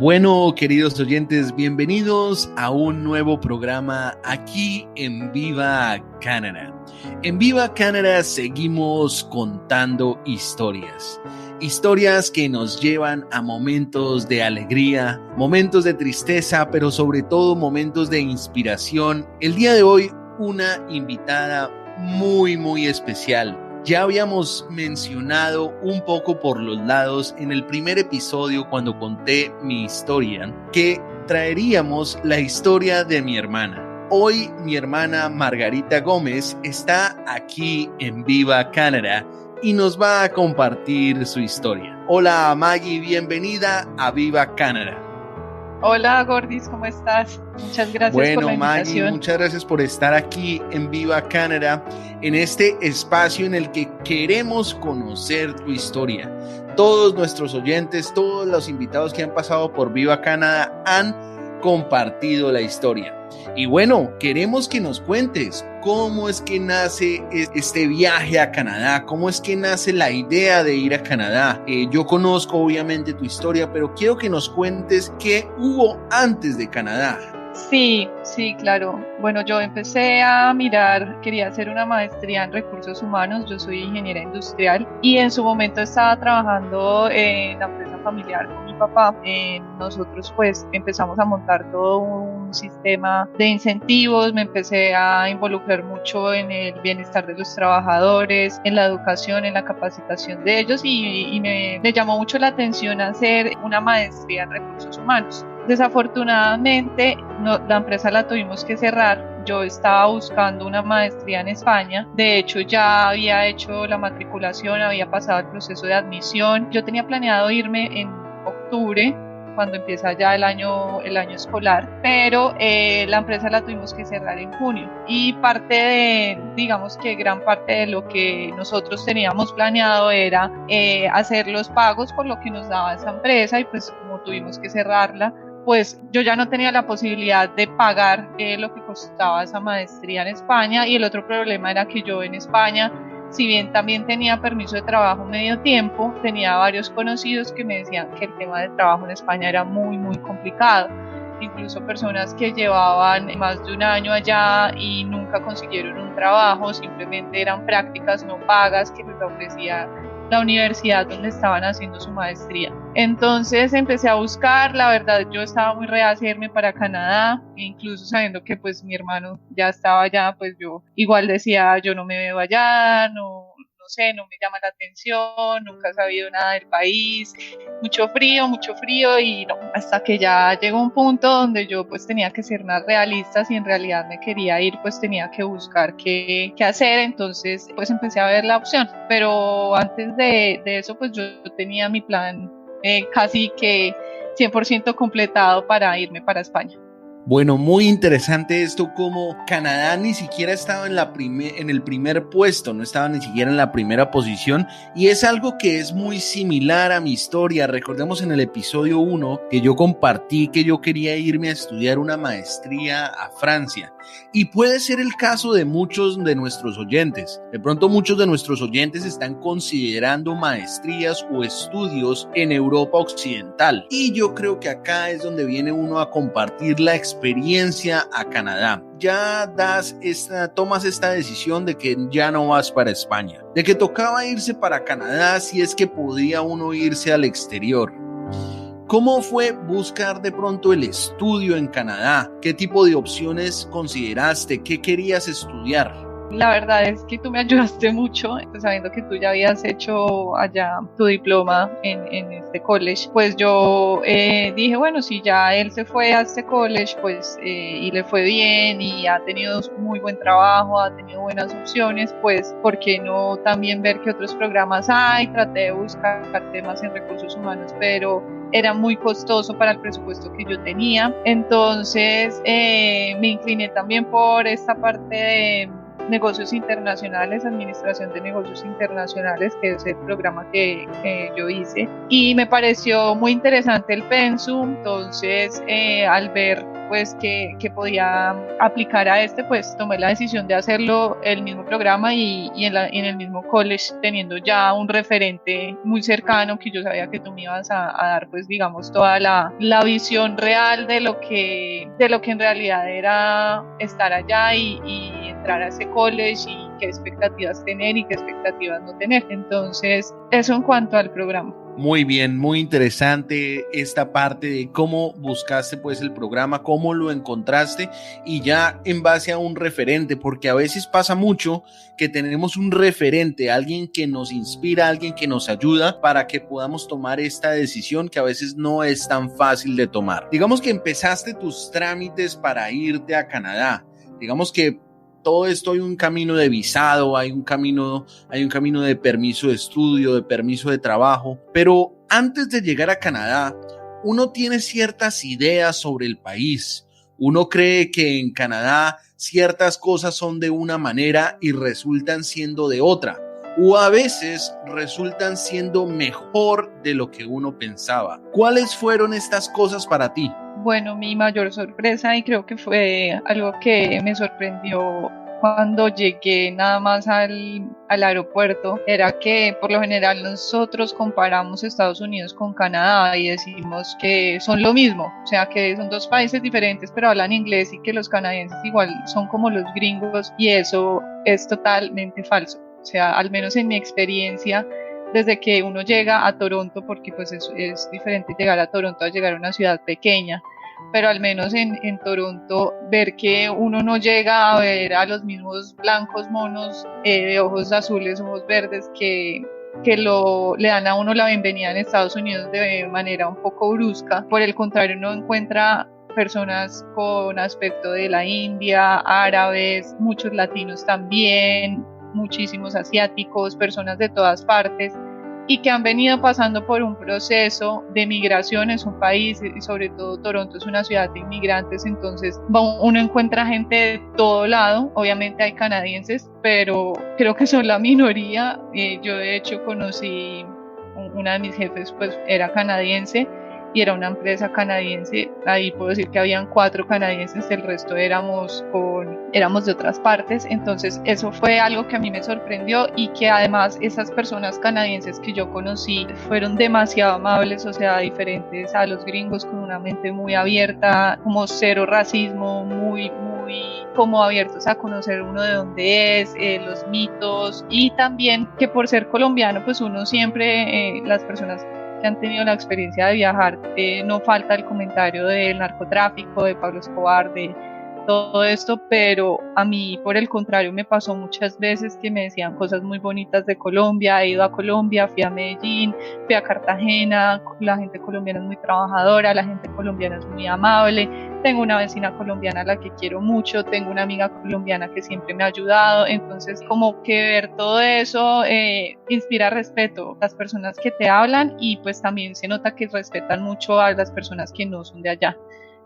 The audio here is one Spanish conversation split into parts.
Bueno, queridos oyentes, bienvenidos a un nuevo programa aquí en Viva Canadá. En Viva Canadá seguimos contando historias. Historias que nos llevan a momentos de alegría, momentos de tristeza, pero sobre todo momentos de inspiración. El día de hoy, una invitada muy especial. Ya habíamos mencionado un poco por los lados en el primer episodio cuando conté mi historia que traeríamos la historia de mi hermana. Hoy mi hermana Margarita Gómez está aquí en Viva Canadá y nos va a compartir su historia. Hola Maggie, bienvenida a Viva Canadá. Hola Gordis, ¿cómo estás? Muchas gracias por la invitación. Maggie, muchas gracias por estar aquí en Viva Canadá, en este espacio en el que queremos conocer tu historia. Todos nuestros oyentes, todos los invitados que han pasado por Viva Canadá han compartido la historia. Y bueno, queremos que nos cuentes cómo es que nace este viaje a Canadá, cómo es que nace la idea de ir a Canadá. Yo conozco obviamente tu historia, pero quiero que nos cuentes qué hubo antes de Canadá. Sí, claro. Bueno, yo empecé a mirar, quería hacer una maestría en recursos humanos, yo soy ingeniera industrial y en su momento estaba trabajando en la empresa familiar con mi papá. Nosotros pues empezamos a montar todo un sistema de incentivos, me empecé a involucrar mucho en el bienestar de los trabajadores, en la educación, en la capacitación de ellos y me llamó mucho la atención hacer una maestría en recursos humanos. Desafortunadamente, la empresa la tuvimos que cerrar. Yo estaba buscando una maestría en España. De hecho, ya había hecho la matriculación, había pasado el proceso de admisión. Yo tenía planeado irme en octubre, cuando empieza ya el año escolar, pero la empresa la tuvimos que cerrar en junio. Y digamos que gran parte de lo que nosotros teníamos planeado era hacer los pagos por lo que nos daba esa empresa y pues como tuvimos que cerrarla, pues yo ya no tenía la posibilidad de pagar lo que costaba esa maestría en España. Y el otro problema era que yo en España, si bien también tenía permiso de trabajo medio tiempo, tenía varios conocidos que me decían que el tema del trabajo en España era muy complicado. Incluso personas que llevaban más de un año allá y nunca consiguieron un trabajo, simplemente eran prácticas no pagas que les ofrecía la universidad donde estaban haciendo su maestría. Entonces empecé a buscar, la verdad yo estaba muy reacia a irme para Canadá, incluso sabiendo que pues mi hermano ya estaba allá, pues yo igual decía, yo no me veo allá, no sé, no me llama la atención, nunca he sabido nada del país, mucho frío y no, hasta que ya llegó un punto donde yo pues tenía que ser más realista. Si en realidad me quería ir, pues tenía que buscar qué hacer. Entonces pues empecé a ver la opción, pero antes de eso pues yo tenía mi plan casi que 100% completado para irme para España. Bueno, muy interesante esto, como Canadá ni siquiera estaba en el primer puesto, no estaba ni siquiera en la primera posición, y es algo que es muy similar a mi historia. Recordemos en el episodio 1 que yo compartí que yo quería irme a estudiar una maestría a Francia, y puede ser el caso de muchos de nuestros oyentes. De pronto muchos de nuestros oyentes están considerando maestrías o estudios en Europa Occidental, y yo creo que acá es donde viene uno a compartir la experiencia a Canadá. Ya tomas esta decisión de que ya no vas para España, de que tocaba irse para Canadá si es que podía uno irse al exterior. ¿Cómo fue buscar de pronto el estudio en Canadá? ¿Qué tipo de opciones consideraste? ¿Qué querías estudiar? La verdad es que tú me ayudaste mucho, pues, sabiendo que tú ya habías hecho allá tu diploma en este college. Pues yo dije, bueno, si ya él se fue a este college, pues y le fue bien y ha tenido muy buen trabajo, ha tenido buenas opciones, pues ¿por qué no también ver qué otros programas hay? Traté de buscar temas en recursos humanos, pero era muy costoso para el presupuesto que yo tenía. Entonces me incliné también por esta parte de negocios internacionales, administración de negocios internacionales, que es el programa que yo hice, y me pareció muy interesante el pensum. Entonces al ver pues que podía aplicar a pues tomé la decisión de hacerlo el mismo programa y en el mismo college, teniendo ya un referente muy cercano que yo sabía que tú me ibas a dar, pues digamos, toda la visión real de lo que en realidad era estar allá y entrar a ese college y qué expectativas tener y qué expectativas no tener. Entonces, eso en cuanto al programa. Muy bien, muy interesante esta parte de cómo buscaste pues el programa, cómo lo encontraste y ya en base a un referente, porque a veces pasa mucho que tenemos un referente, alguien que nos inspira, alguien que nos ayuda para que podamos tomar esta decisión que a veces no es tan fácil de tomar. Digamos que empezaste tus trámites para irte a Canadá, digamos que todo esto hay un camino de visado, hay un camino de permiso de estudio, de permiso de trabajo, pero antes de llegar a Canadá, uno tiene ciertas ideas sobre el país. Uno cree que en Canadá ciertas cosas son de una manera y resultan siendo de otra, o a veces resultan siendo mejor de lo que uno pensaba. ¿Cuáles fueron estas cosas para ti? Bueno, mi mayor sorpresa, y creo que fue algo que me sorprendió cuando llegué nada más al aeropuerto, era que por lo general nosotros comparamos Estados Unidos con Canadá y decimos que son lo mismo, o sea que son dos países diferentes pero hablan inglés y que los canadienses igual son como los gringos, y eso es totalmente falso. O sea, al menos en mi experiencia, desde que uno llega a Toronto, porque pues es diferente llegar a Toronto a llegar a una ciudad pequeña, pero al menos en Toronto, ver que uno no llega a ver a los mismos blancos monos de ojos azules, ojos verdes, que le dan a uno la bienvenida en Estados Unidos de manera un poco brusca. Por el contrario, uno encuentra personas con aspecto de la India, árabes, muchos latinos también, muchísimos asiáticos, personas de todas partes, y que han venido pasando por un proceso de migración. Es un país, y sobre todo Toronto es una ciudad de inmigrantes, entonces uno encuentra gente de todo lado. Obviamente hay canadienses, pero creo que son la minoría. Yo de hecho conocí, una de mis jefes pues era canadiense y era una empresa canadiense. Ahí puedo decir que habían 4 canadienses, el resto éramos de otras partes. Entonces eso fue algo que a mí me sorprendió, y que además esas personas canadienses que yo conocí fueron demasiado amables, o sea, diferentes a los gringos, con una mente muy abierta, como cero racismo, muy como abiertos a conocer uno de dónde es, los mitos, y también que por ser colombiano pues uno siempre, las personas que han tenido la experiencia de viajar, no falta el comentario del narcotráfico, de Pablo Escobar, de todo esto, pero a mí por el contrario me pasó muchas veces que me decían cosas muy bonitas de Colombia. He ido a Colombia, fui a Medellín, fui a Cartagena, la gente colombiana es muy trabajadora, la gente colombiana es muy amable, tengo una vecina colombiana a la que quiero mucho, tengo una amiga colombiana que siempre me ha ayudado. Entonces como que ver todo eso inspira respeto a las personas que te hablan, y pues también se nota que respetan mucho a las personas que no son de allá.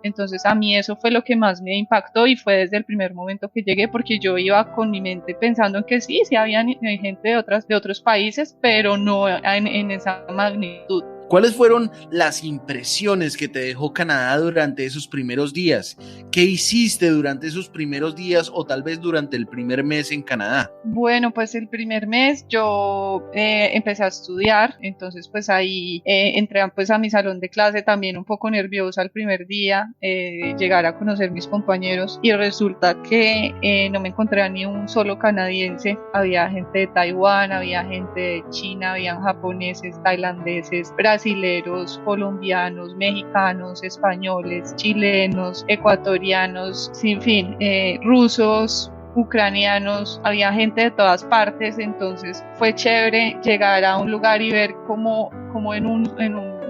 Entonces a mí eso fue lo que más me impactó, y fue desde el primer momento que llegué, porque yo iba con mi mente pensando en que sí había gente de otros países, pero no en esa magnitud. ¿Cuáles fueron las impresiones que te dejó Canadá durante esos primeros días? ¿Qué hiciste durante esos primeros días o tal vez durante el primer mes en Canadá? Bueno, pues el primer mes yo empecé a estudiar, entonces pues ahí entré pues a mi salón de clase también un poco nerviosa el primer día, llegar a conocer mis compañeros, y resulta que no me encontré a ni un solo canadiense. Había gente de Taiwán, había gente de China, habían japoneses, tailandeses, brasileros, colombianos, mexicanos, españoles, chilenos, ecuatorianos, sin fin, rusos, ucranianos, había gente de todas partes. Entonces fue chévere llegar a un lugar y ver como en un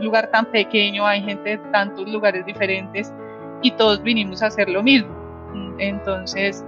lugar tan pequeño hay gente de tantos lugares diferentes y todos vinimos a hacer lo mismo. Entonces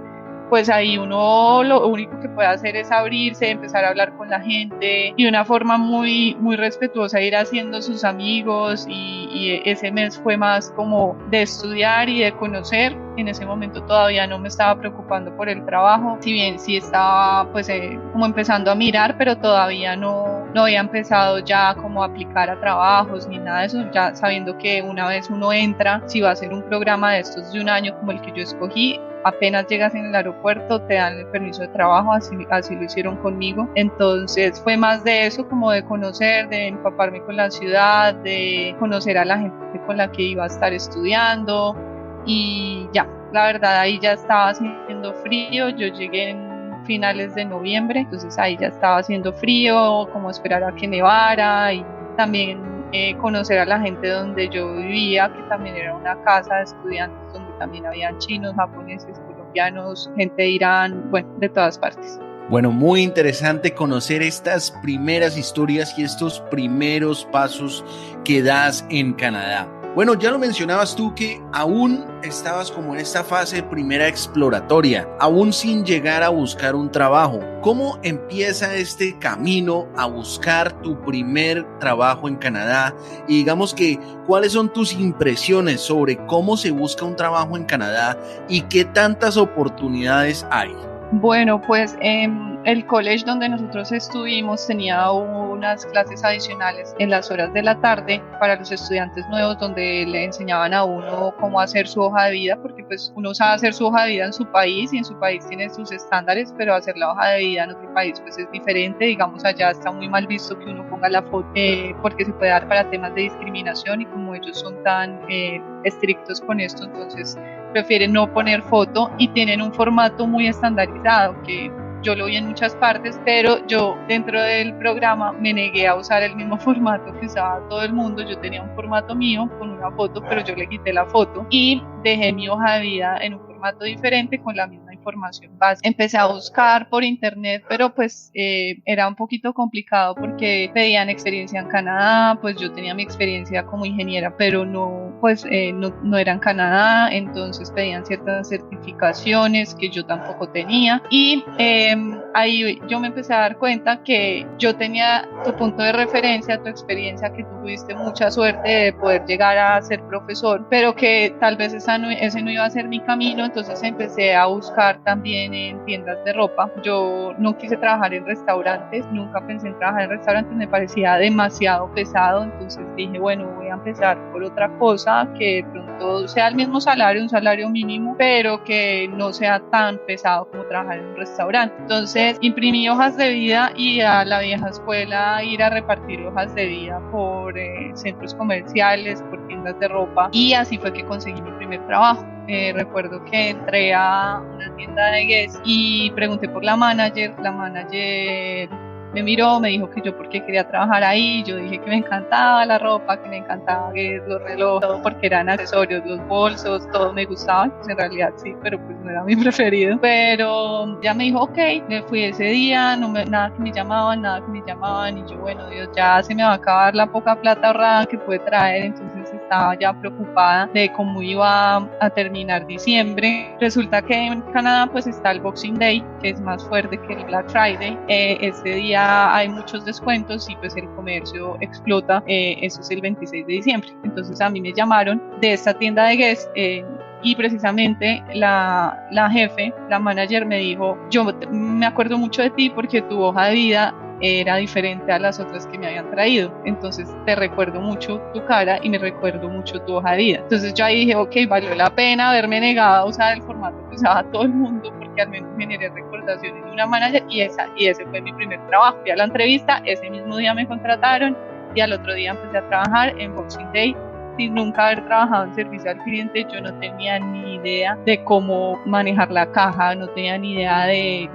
pues ahí uno lo único que puede hacer es abrirse, empezar a hablar con la gente y de una forma muy, muy respetuosa ir haciendo sus amigos y ese mes fue más como de estudiar y de conocer. En ese momento todavía no me estaba preocupando por el trabajo, si bien sí estaba pues como empezando a mirar, pero todavía no había empezado ya como a aplicar a trabajos ni nada de eso, ya sabiendo que una vez uno entra, si va a hacer un programa de estos de un año como el que yo escogí, apenas llegas en el aeropuerto te dan el permiso de trabajo, así lo hicieron conmigo. Entonces fue más de eso, como de conocer, de empaparme con la ciudad, de conocer a la gente con la que iba a estar estudiando y ya, la verdad ahí ya estaba haciendo frío, yo llegué en finales de noviembre, entonces ahí ya estaba haciendo frío, como esperar a que nevara y también conocer a la gente donde yo vivía, que también era una casa de estudiantes donde también habían chinos, japoneses, colombianos, gente de Irán, bueno, de todas partes. Bueno, muy interesante conocer estas primeras historias y estos primeros pasos que das en Canadá. Bueno, ya lo mencionabas tú que aún estabas como en esta fase primera exploratoria, aún sin llegar a buscar un trabajo. ¿Cómo empieza este camino a buscar tu primer trabajo en Canadá? Y digamos que, ¿cuáles son tus impresiones sobre cómo se busca un trabajo en Canadá y qué tantas oportunidades hay? Bueno, pues el college donde nosotros estuvimos tenía unas clases adicionales en las horas de la tarde para los estudiantes nuevos donde le enseñaban a uno cómo hacer su hoja de vida, porque pues uno sabe hacer su hoja de vida en su país y en su país tiene sus estándares, pero hacer la hoja de vida en otro país pues es diferente. Digamos, allá está muy mal visto que uno ponga la foto porque se puede dar para temas de discriminación y como ellos son tan estrictos con esto, entonces prefieren no poner foto y tienen un formato muy estandarizado que yo lo vi en muchas partes, pero yo dentro del programa me negué a usar el mismo formato que usaba todo el mundo. Yo tenía un formato mío con una foto, pero yo le quité la foto y dejé mi hoja de vida en un formato diferente con la misma información básica. Empecé a buscar por internet, pero pues era un poquito complicado porque pedían experiencia en Canadá, pues yo tenía mi experiencia como ingeniera, pero no era en Canadá, entonces pedían ciertas certificaciones que yo tampoco tenía y ahí yo me empecé a dar cuenta que yo tenía tu punto de referencia, tu experiencia, que tú tuviste mucha suerte de poder llegar a ser profesor, pero que tal vez ese no iba a ser mi camino, entonces empecé a buscar también en tiendas de ropa. Yo no quise trabajar en restaurantes, nunca pensé en trabajar en restaurantes, me parecía demasiado pesado, entonces dije, bueno, voy a empezar por otra cosa que de pronto sea el mismo salario, un salario mínimo, pero que no sea tan pesado como trabajar en un restaurante. Entonces imprimí hojas de vida y a la vieja escuela ir a repartir hojas de vida por centros comerciales, por tiendas de ropa, y así fue que conseguí mi primer trabajo. Recuerdo que entré a una tienda de Guess y pregunté por la manager me miró, me dijo que yo porque quería trabajar ahí, yo dije que me encantaba la ropa, que me encantaba los relojes, todo porque eran accesorios, los bolsos, todo me gustaba, pues en realidad sí, pero pues no era mi preferido. Pero ya me dijo, ok, me fui ese día, nada que me llamaban, y yo, bueno, Dios, ya se me va a acabar la poca plata ahorrada que puede traer, entonces estaba ya preocupada de cómo iba a terminar diciembre. Resulta que en Canadá pues está el Boxing Day, que es más fuerte que el Black Friday. Ese día hay muchos descuentos y pues el comercio explota, eso es el 26 de diciembre. Entonces a mí me llamaron de esta tienda de Guess y precisamente la jefe, la manager me dijo, yo me acuerdo mucho de ti porque tu hoja de vida era diferente a las otras que me habían traído, entonces te recuerdo mucho tu cara y me recuerdo mucho tu hoja de vida. Entonces yo ahí dije, ok, valió la pena haberme negado a usar el formato que usaba todo el mundo, porque al menos generé recordaciones de una manager y ese fue mi primer trabajo. Fui a la entrevista, ese mismo día me contrataron y al otro día empecé a trabajar en Boxing Day. Sin nunca haber trabajado en servicio al cliente, yo no tenía ni idea de cómo manejar la caja, no tenía ni idea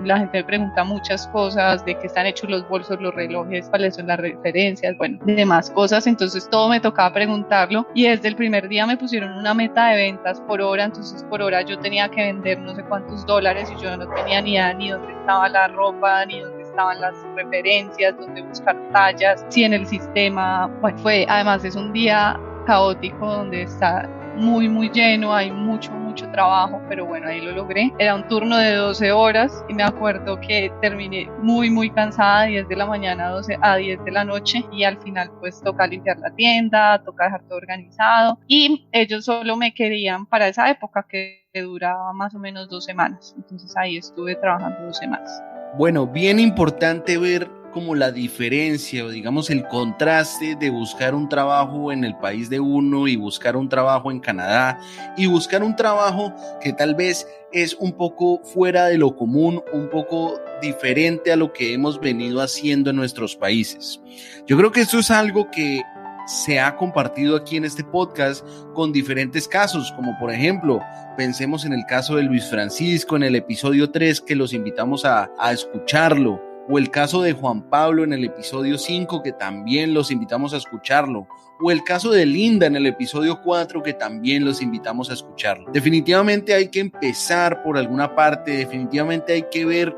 la gente me pregunta muchas cosas, de qué están hechos los bolsos, los relojes, cuáles son las referencias, bueno, de demás cosas, entonces todo me tocaba preguntarlo y desde el primer día me pusieron una meta de ventas por hora, entonces por hora yo tenía que vender no sé cuántos dólares y yo no tenía ni idea ni dónde estaba la ropa, ni dónde estaban las referencias, dónde buscar tallas, si en el sistema, bueno, además es un día caótico donde está muy lleno, hay mucho mucho trabajo, pero bueno, ahí lo logré. Era un turno de 12 horas y me acuerdo que terminé muy cansada, 10 de la mañana a 10 de la noche, y al final pues toca limpiar la tienda, toca dejar todo organizado, y ellos solo me querían para esa época que duraba más o menos 2 semanas. Entonces ahí estuve trabajando 2 semanas. Bueno, bien importante ver como la diferencia o digamos el contraste de buscar un trabajo en el país de uno y buscar un trabajo en Canadá y buscar un trabajo que tal vez es un poco fuera de lo común, un poco diferente a lo que hemos venido haciendo en nuestros países. Yo creo que esto es algo que se ha compartido aquí en este podcast con diferentes casos, como por ejemplo, pensemos en el caso de Luis Francisco en el episodio 3, que los invitamos a escucharlo, o el caso de Juan Pablo en el episodio 5, que también los invitamos a escucharlo, o el caso de Linda en el episodio 4, que también los invitamos a escucharlo. Definitivamente hay que empezar por alguna parte, definitivamente hay que ver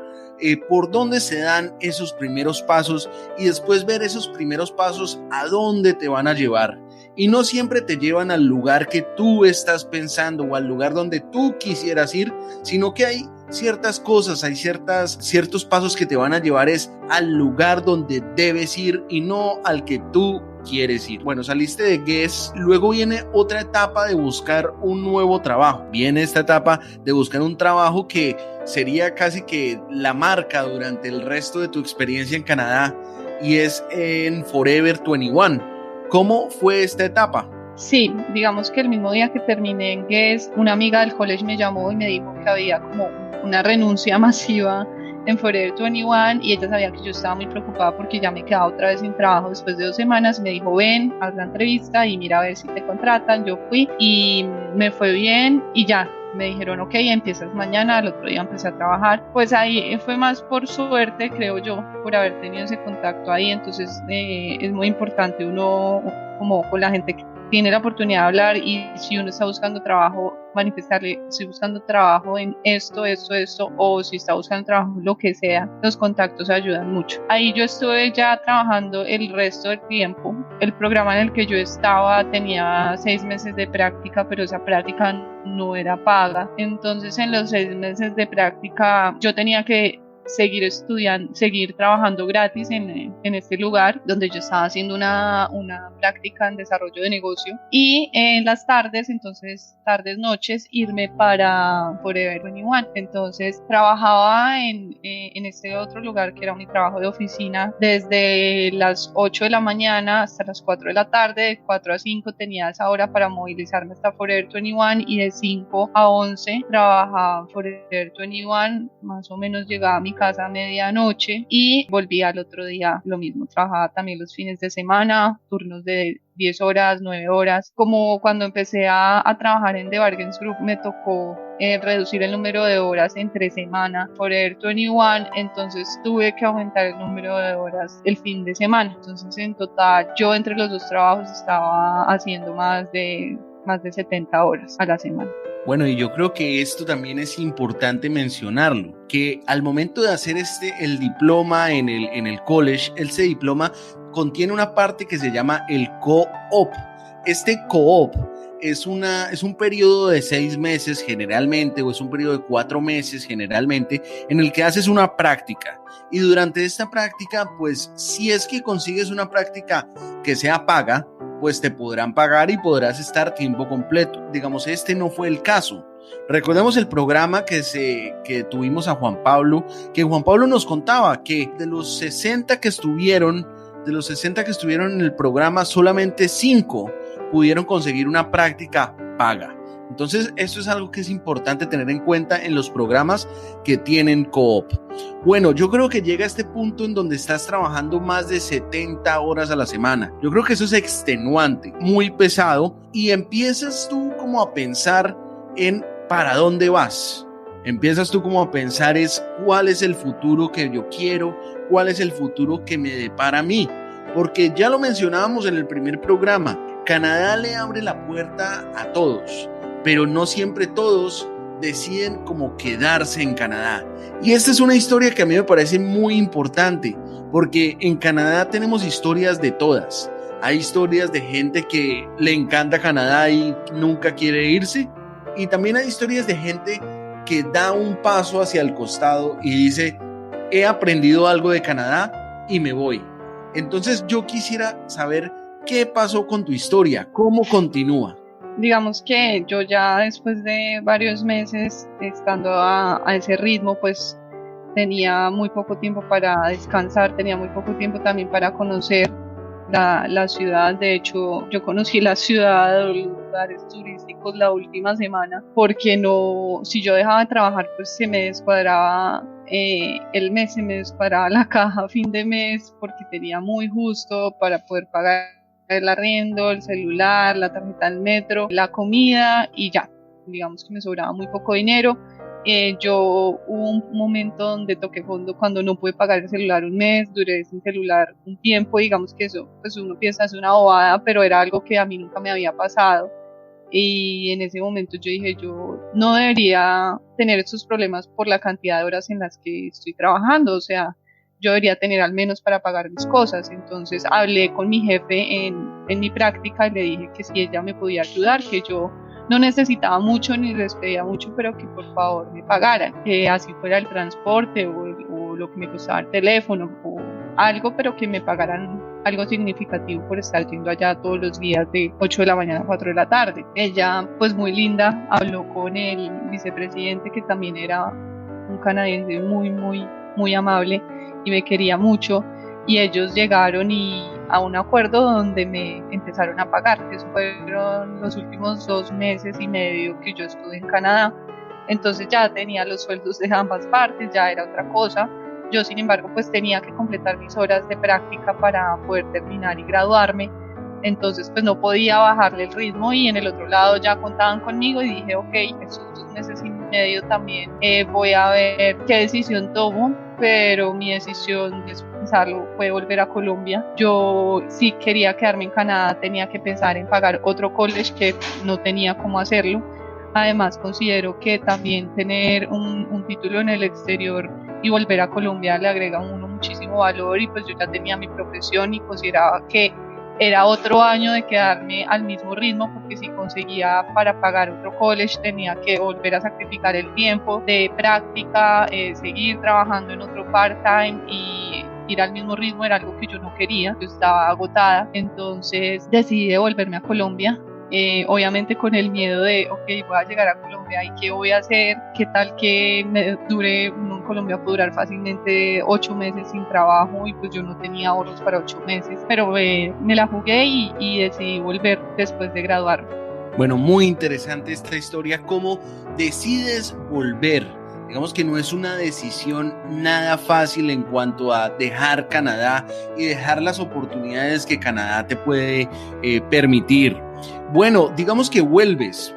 por dónde se dan esos primeros pasos y después ver esos primeros pasos a dónde te van a llevar. Y no siempre te llevan al lugar que tú estás pensando o al lugar donde tú quisieras ir, sino que hay ciertas cosas, hay ciertos pasos que te van a llevar es al lugar donde debes ir y no al que tú quieres ir. Bueno, saliste de Guess, luego viene otra etapa de buscar un nuevo trabajo. Viene esta etapa de buscar un trabajo que sería casi que la marca durante el resto de tu experiencia en Canadá, y es en Forever 21. ¿Cómo fue esta etapa? Sí, digamos que el mismo día que terminé en Guess, una amiga del colegio me llamó y me dijo que había como una renuncia masiva en Forever 21 y ella sabía que yo estaba muy preocupada porque ya me quedaba otra vez sin trabajo después de 2 semanas. Me dijo, ven, haz la entrevista y mira a ver si te contratan. Yo fui y me fue bien y ya. Me dijeron, ok, empiezas mañana. Al otro día empecé a trabajar. Pues ahí fue más por suerte, creo yo, por haber tenido ese contacto ahí. Entonces es muy importante uno, como con la gente que tiene la oportunidad de hablar, y si uno está buscando trabajo, manifestarle, estoy buscando trabajo en esto, o si está buscando trabajo, lo que sea, los contactos ayudan mucho. Ahí yo estuve ya trabajando el resto del tiempo. El programa en el que yo estaba tenía 6 meses de práctica, pero esa práctica no era paga. Entonces en los 6 meses de práctica yo tenía que seguir estudiando, seguir trabajando gratis en este lugar donde yo estaba haciendo una práctica en desarrollo de negocio, y en las tardes, entonces noches, irme para Forever 21. Entonces trabajaba en este otro lugar que era mi trabajo de oficina desde las 8 de la mañana hasta las 4 de la tarde. De 4 a 5 tenía esa hora para movilizarme hasta Forever 21, y de 5 a 11 trabajaba en Forever 21. Más o menos llegaba a mi casa a medianoche y volvía al otro día lo mismo. Trabajaba también los fines de semana, turnos de 10 horas, 9 horas. Como cuando empecé a trabajar en The Bargains Group, me tocó reducir el número de horas entre semana por el 21, entonces tuve que aumentar el número de horas el fin de semana. Entonces en total yo entre los 2 trabajos estaba haciendo más de 70 horas a la semana. Bueno, y yo creo que esto también es importante mencionarlo, que al momento de hacer el diploma en el college, ese diploma contiene una parte que se llama el co-op. Este co-op es un periodo de 6 meses generalmente, o es un periodo de 4 meses generalmente, en el que haces una práctica. Y durante esta práctica, pues si es que consigues una práctica que sea paga, pues te podrán pagar y podrás estar tiempo completo. Digamos, este no fue el caso. Recordemos el programa que tuvimos a Juan Pablo, que Juan Pablo nos contaba que de los 60 que estuvieron en el programa, solamente 5 pudieron conseguir una práctica paga. Entonces, esto es algo que es importante tener en cuenta en los programas que tienen co-op. Bueno, yo creo que llega a este punto en donde estás trabajando más de 70 horas a la semana. Yo creo que eso es extenuante, muy pesado, y empiezas tú como a pensar en para dónde vas. Empiezas tú como a pensar cuál es el futuro que yo quiero, cuál es el futuro que me depara a mí. Porque ya lo mencionábamos en el primer programa, Canadá le abre la puerta a todos, pero no siempre todos deciden como quedarse en Canadá. Y esta es una historia que a mí me parece muy importante, porque en Canadá tenemos historias de todas. Hay historias de gente que le encanta Canadá y nunca quiere irse, Y también hay historias de gente que da un paso hacia el costado y dice, he aprendido algo de Canadá y me voy. Entonces yo quisiera saber qué pasó con tu historia, cómo continúa. Digamos que yo ya después de varios meses estando a ese ritmo, pues tenía muy poco tiempo para descansar, tenía muy poco tiempo también para conocer la ciudad. De hecho, yo conocí la ciudad, los lugares turísticos la última semana, porque no, si yo dejaba de trabajar, pues se me descuadraba el mes, se me descuadraba la caja a fin de mes, porque tenía muy justo para poder pagar el arriendo, el celular, la tarjeta del metro, la comida y ya. Digamos que me sobraba muy poco dinero. Yo hubo un momento donde toqué fondo cuando no pude pagar el celular un mes, duré sin celular un tiempo. Digamos que eso, pues uno piensa es una bobada, pero era algo que a mí nunca me había pasado. Y en ese momento yo dije, yo no debería tener estos problemas por la cantidad de horas en las que estoy trabajando, o sea, yo debería tener al menos para pagar mis cosas. Entonces hablé con mi jefe en mi práctica y le dije que si ella me podía ayudar, que yo no necesitaba mucho ni les pedía mucho, pero que por favor me pagaran, que así fuera el transporte o lo que me costaba el teléfono o algo, pero que me pagaran algo significativo por estar yendo allá todos los días de 8 de la mañana a 4 de la tarde. Ella, pues muy linda, habló con el vicepresidente, que también era un canadiense muy amable y me quería mucho, y ellos llegaron a un acuerdo donde me empezaron a pagar. Esos fueron los últimos 2 meses y medio que yo estuve en Canadá. Entonces ya tenía los sueldos de ambas partes, ya era otra cosa. Yo, sin embargo, pues tenía que completar mis horas de práctica para poder terminar y graduarme. Entonces, pues no podía bajarle el ritmo, y en el otro lado ya contaban conmigo y dije, ok, esos 2 meses y medio también voy a ver qué decisión tomo, pero mi decisión, después de pensarlo, fue volver a Colombia. Yo sí quería quedarme en Canadá, tenía que pensar en pagar otro college que no tenía cómo hacerlo. Además, considero que también tener un título en el exterior y volver a Colombia le agrega a uno muchísimo valor, y pues yo ya tenía mi profesión y consideraba que era otro año de quedarme al mismo ritmo, porque si conseguía para pagar otro college tenía que volver a sacrificar el tiempo de práctica, seguir trabajando en otro part-time y ir al mismo ritmo. Era algo que yo no quería, yo estaba agotada. Entonces decidí devolverme a Colombia. Obviamente con el miedo de, ok, voy a llegar a Colombia y ¿qué voy a hacer? ¿Qué tal que me dure? Uno en Colombia puede durar fácilmente 8 meses sin trabajo, y pues yo no tenía ahorros para 8 meses, pero me la jugué y decidí volver después de graduarme. Bueno, muy interesante esta historia, cómo decides volver. Digamos que no es una decisión nada fácil en cuanto a dejar Canadá y dejar las oportunidades que Canadá te puede permitir. Bueno, digamos que vuelves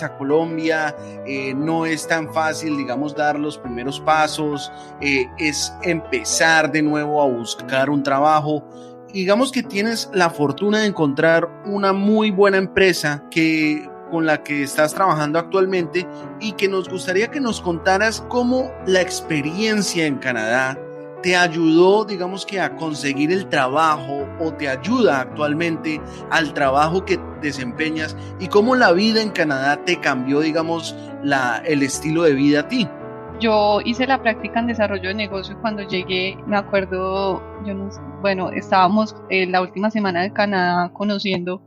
a Colombia, no es tan fácil, digamos, dar los primeros pasos, es empezar de nuevo a buscar un trabajo. Digamos que tienes la fortuna de encontrar una muy buena empresa con la que estás trabajando actualmente, y que nos gustaría que nos contaras cómo la experiencia en Canadá te ayudó, digamos que a conseguir el trabajo, o te ayuda actualmente al trabajo que desempeñas, y cómo la vida en Canadá te cambió, digamos, el estilo de vida a ti. Yo hice la práctica en desarrollo de negocio cuando llegué. Me acuerdo, bueno, estábamos la última semana de Canadá conociendo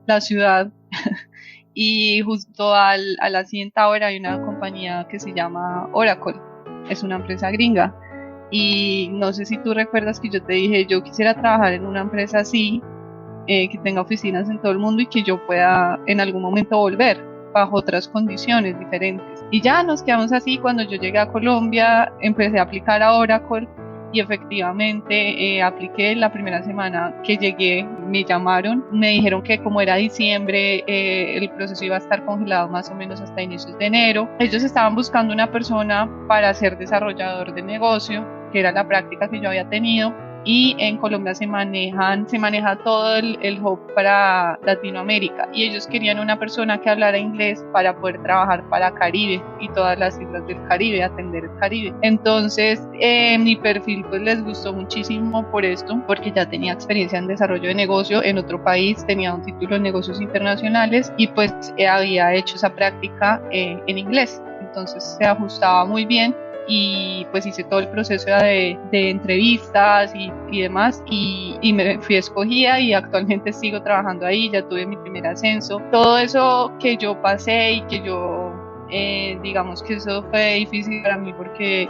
la ciudad y justo a la siguiente hora hay una compañía que se llama Oracle, es una empresa gringa, y no sé si tú recuerdas que yo te dije, yo quisiera trabajar en una empresa así, que tenga oficinas en todo el mundo y que yo pueda en algún momento volver bajo otras condiciones diferentes. Y ya nos quedamos así. Cuando yo llegué a Colombia empecé a aplicar a Oracle, y efectivamente apliqué. La primera semana que llegué me llamaron, me dijeron que como era diciembre el proceso iba a estar congelado más o menos hasta inicios de enero. Ellos estaban buscando una persona para ser desarrollador de negocio, que era la práctica que yo había tenido, y en Colombia se maneja todo el hub para Latinoamérica, y ellos querían una persona que hablara inglés para poder trabajar para Caribe y todas las islas del Caribe, atender el Caribe. Entonces mi perfil pues les gustó muchísimo por esto, porque ya tenía experiencia en desarrollo de negocio en otro país, tenía un título en negocios internacionales y pues había hecho esa práctica en inglés. Entonces se ajustaba muy bien y pues hice todo el proceso de entrevistas y demás, y me fui escogida y actualmente sigo trabajando ahí, ya tuve mi primer ascenso. Todo eso que yo pasé y que yo digamos que eso fue difícil para mí, porque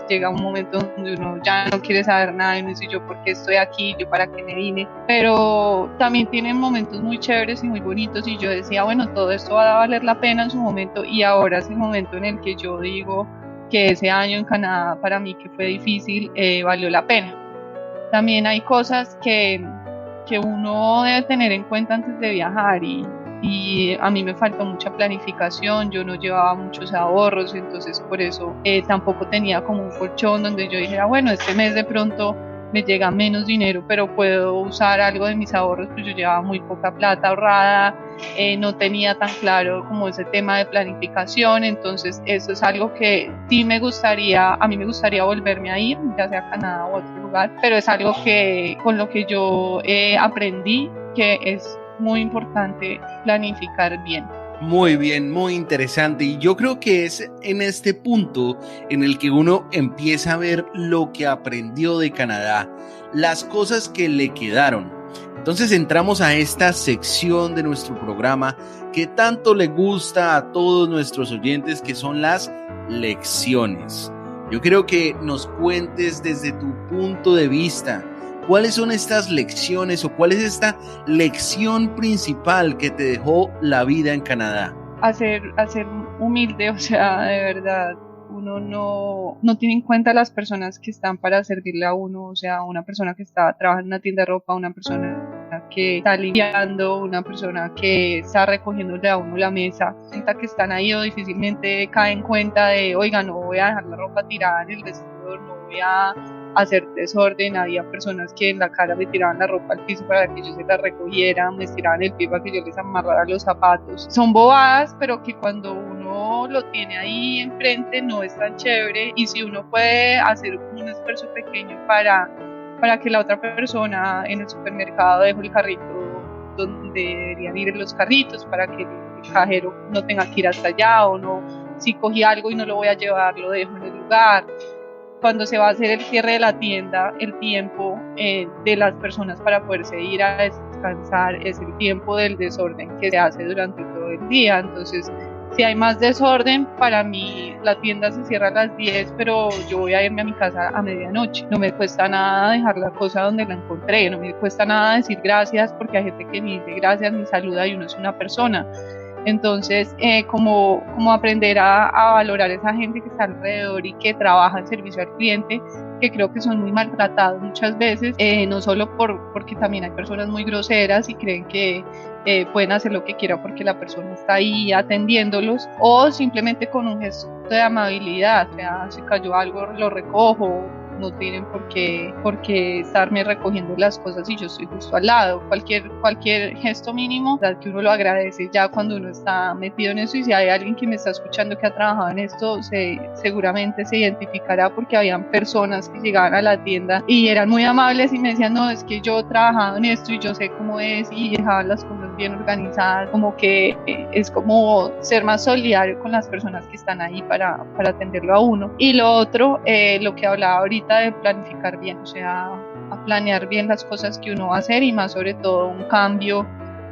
llega un momento donde uno ya no quiere saber nada y uno dice, yo por qué estoy aquí, yo para qué me vine, pero también tienen momentos muy chéveres y muy bonitos, y yo decía, bueno, todo esto va a valer la pena en su momento, y ahora es el momento en el que yo digo que ese año en Canadá para mí, que fue difícil, valió la pena. También hay cosas que uno debe tener en cuenta antes de viajar, y a mí me faltó mucha planificación, yo no llevaba muchos ahorros, entonces por eso tampoco tenía como un colchón donde yo dijera, bueno, este mes de pronto me llega menos dinero, pero puedo usar algo de mis ahorros, pues yo llevaba muy poca plata ahorrada, no tenía tan claro como ese tema de planificación. Entonces eso es algo que sí a mí me gustaría volverme a ir, ya sea a Canadá o a otro lugar, pero es algo que con lo que yo aprendí que es muy importante planificar bien. Muy bien, muy interesante, y yo creo que es en este punto en el que uno empieza a ver lo que aprendió de Canadá, las cosas que le quedaron. Entonces entramos a esta sección de nuestro programa que tanto le gusta a todos nuestros oyentes, que son las lecciones. Yo creo que nos cuentes desde tu punto de vista, ¿cuáles son estas lecciones o cuál es esta lección principal que te dejó la vida en Canadá? A ser humilde, o sea, de verdad, uno no tiene en cuenta las personas que están para servirle a uno, o sea, una persona que está trabajando en una tienda de ropa, una persona que está limpiando, una persona que está recogiéndole a uno la mesa, que están ahí, o difícilmente cae en cuenta de, oiga, no voy a dejar la ropa tirada en el vestidor, no voy a hacer desorden. Había personas que en la cara me tiraban la ropa al piso para que yo se la recogiera, me estiraban el pie para que yo les amarrara los zapatos. Son bobadas, pero que cuando uno lo tiene ahí enfrente no es tan chévere, y si uno puede hacer un esfuerzo pequeño para que la otra persona en el supermercado deje el carrito donde deberían ir los carritos, para que el cajero no tenga que ir hasta allá, o no, si cogí algo y no lo voy a llevar, lo dejo en el lugar. Cuando se va a hacer el cierre de la tienda, el tiempo de las personas para poderse ir a descansar es el tiempo del desorden que se hace durante todo el día. Entonces, si hay más desorden, para mí la tienda se cierra a las 10, pero yo voy a irme a mi casa a medianoche. No me cuesta nada dejar la cosa donde la encontré, no me cuesta nada decir gracias, porque hay gente que me dice gracias, me saluda, y uno es una persona. Entonces, como aprender a valorar a esa gente que está alrededor y que trabaja en servicio al cliente, que creo que son muy maltratados muchas veces, no solo porque también hay personas muy groseras y creen que pueden hacer lo que quieran porque la persona está ahí atendiéndolos, o simplemente con un gesto de amabilidad, o sea, si cayó algo lo recojo, no tienen por qué estarme recogiendo las cosas y yo estoy justo al lado. Cualquier gesto mínimo, verdad que uno lo agradece ya cuando uno está metido en eso, y si hay alguien que me está escuchando que ha trabajado en esto, seguramente se identificará, porque habían personas que llegaban a la tienda y eran muy amables y me decían, no, es que yo he trabajado en esto y yo sé cómo es, y dejaban las cosas bien organizadas. Como que es como ser más solidario con las personas que están ahí para atenderlo a uno. Y lo otro, lo que hablaba ahorita, de planificar bien, o sea, a planear bien las cosas que uno va a hacer, y más sobre todo un cambio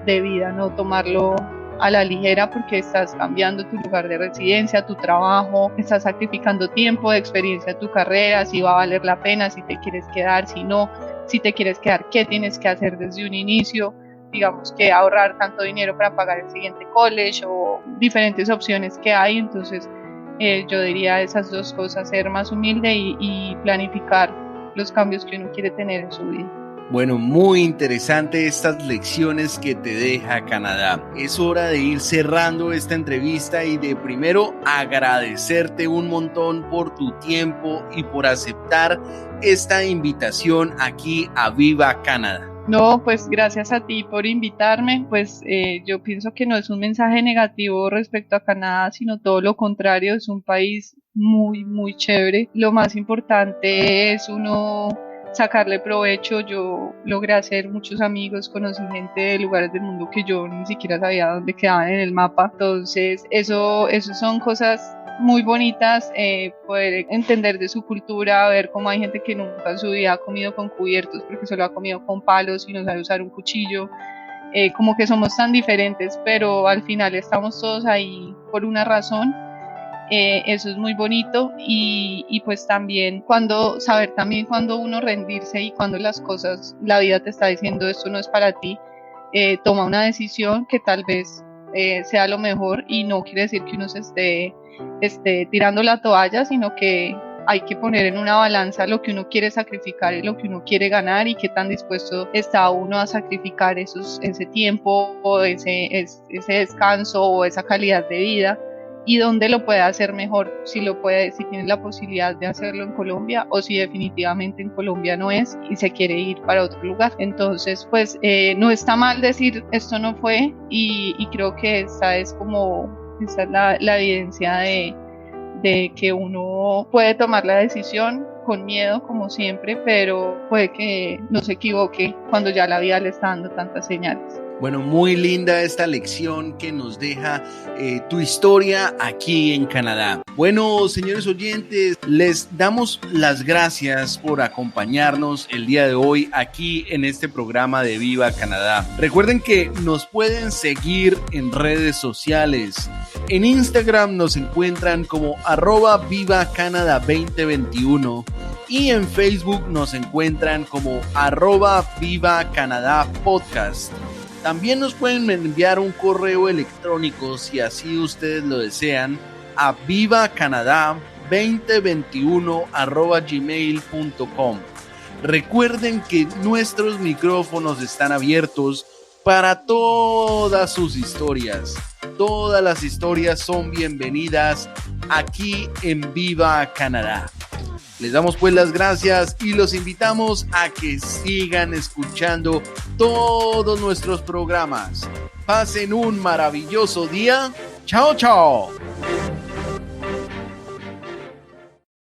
de vida, no tomarlo a la ligera, porque estás cambiando tu lugar de residencia, tu trabajo, estás sacrificando tiempo de experiencia, tu carrera, si va a valer la pena, si te quieres quedar, si no, si te quieres quedar, qué tienes que hacer desde un inicio, digamos que ahorrar tanto dinero para pagar el siguiente college, o diferentes opciones que hay. Entonces yo diría esas dos cosas: ser más humilde y planificar los cambios que uno quiere tener en su vida. Bueno, muy interesante estas lecciones que te deja Canadá. Es hora de ir cerrando esta entrevista y de primero agradecerte un montón por tu tiempo y por aceptar esta invitación aquí a Viva Canadá. No, pues gracias a ti por invitarme. Pues yo pienso que no es un mensaje negativo respecto a Canadá, sino todo lo contrario, es un país muy, muy chévere. Lo más importante es uno sacarle provecho. Yo logré hacer muchos amigos, conocí gente de lugares del mundo que yo ni siquiera sabía dónde quedaban en el mapa. Entonces, eso son cosas muy bonitas, poder entender de su cultura, ver cómo hay gente que nunca en su vida ha comido con cubiertos porque solo ha comido con palos y no sabe usar un cuchillo, como que somos tan diferentes, pero al final estamos todos ahí por una razón. Eso es muy bonito y pues también saber también cuando uno rendirse y cuando las cosas, la vida te está diciendo esto no es para ti, toma una decisión que tal vez sea lo mejor, y no quiere decir que uno se esté tirando la toalla, sino que hay que poner en una balanza lo que uno quiere sacrificar y lo que uno quiere ganar, y qué tan dispuesto está uno a sacrificar ese tiempo o ese descanso o esa calidad de vida, y dónde lo puede hacer mejor, si tiene la posibilidad de hacerlo en Colombia, o si definitivamente en Colombia no es y se quiere ir para otro lugar. Entonces, pues no está mal decir esto no fue, y creo que esa es la evidencia de que uno puede tomar la decisión con miedo, como siempre, pero puede que no se equivoque cuando ya la vida le está dando tantas señales. Bueno, muy linda esta lección que nos deja tu historia aquí en Canadá. Bueno, señores oyentes, les damos las gracias por acompañarnos el día de hoy aquí en este programa de Viva Canadá. Recuerden que nos pueden seguir en redes sociales. En Instagram nos encuentran como @VivaCanada2021 y en Facebook nos encuentran como @VivaCanadá-podcast. También nos pueden enviar un correo electrónico, si así ustedes lo desean, a vivacanadá2021@gmail.com. Recuerden que nuestros micrófonos están abiertos para todas sus historias. Todas las historias son bienvenidas aquí en Viva Canadá. Les damos pues las gracias y los invitamos a que sigan escuchando todos nuestros programas. Pasen un maravilloso día. Chao, chao.